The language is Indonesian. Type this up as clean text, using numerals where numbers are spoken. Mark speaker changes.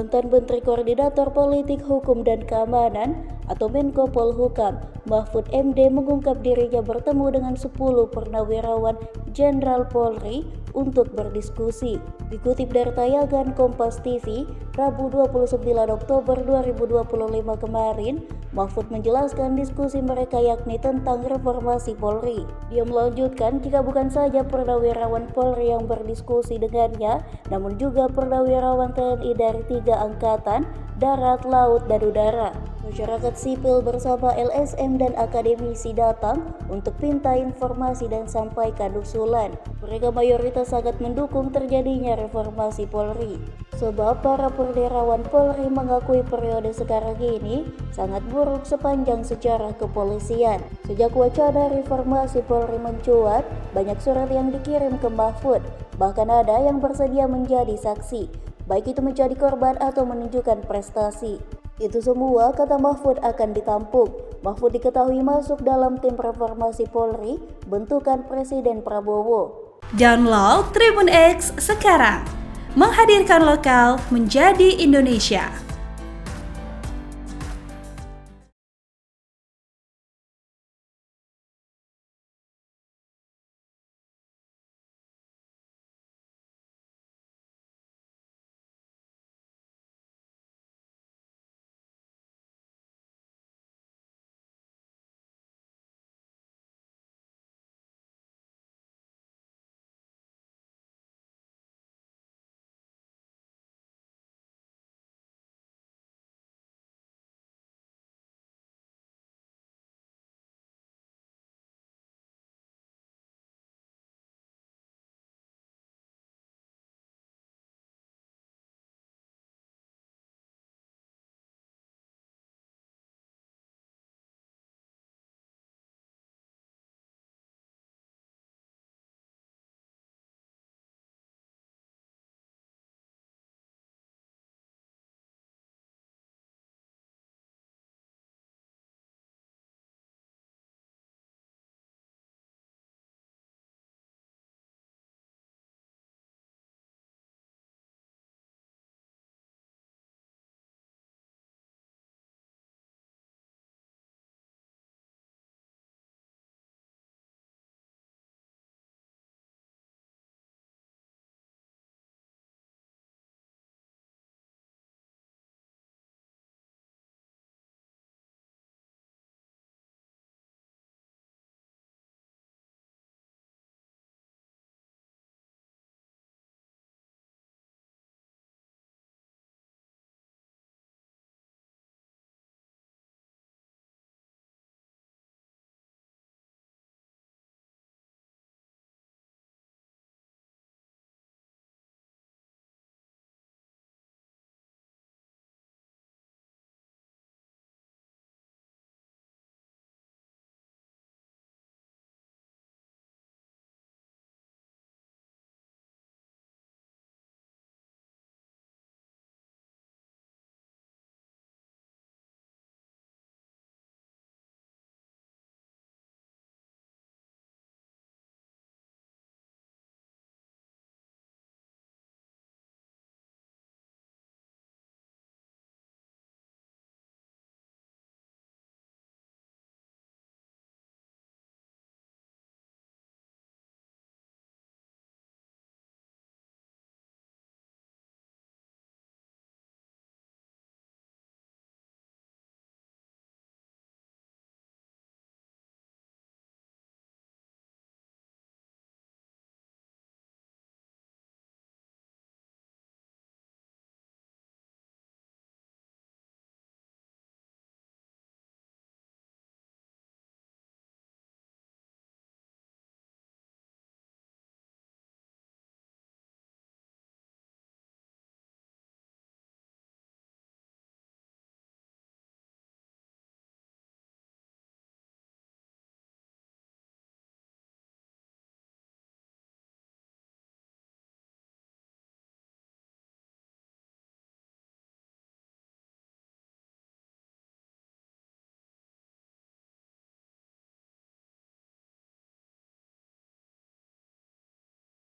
Speaker 1: Mantan Menteri Koordinator Politik Hukum dan Keamanan atau Menko Polhukam Mahfud MD mengungkap dirinya bertemu dengan 10 purnawirawan Jenderal Polri untuk berdiskusi. Dikutip dari tayangan Kompas TV, Rabu 29 Oktober 2025 kemarin, Mahfud menjelaskan diskusi mereka yakni tentang reformasi Polri. Dia melanjutkan jika bukan saja purnawirawan Polri yang berdiskusi dengannya, namun juga purnawirawan TNI dari 3 angkatan, darat, laut, dan udara. Masyarakat sipil bersama LSM dan akademisi datang untuk minta informasi dan sampaikan usulan. Mereka mayoritas sangat mendukung terjadinya reformasi Polri. Sebab para purnawirawan Polri mengakui periode sekarang ini sangat buruk sepanjang sejarah kepolisian. Sejak wacana reformasi Polri mencuat, banyak surat yang dikirim ke Mahfud. Bahkan ada yang bersedia menjadi saksi, baik itu menjadi korban atau menunjukkan prestasi. Itu semua, kata Mahfud, akan ditampung. Mahfud diketahui masuk dalam tim reformasi Polri bentukan Presiden Prabowo.
Speaker 2: Download Tribun X sekarang, menghadirkan lokal menjadi Indonesia.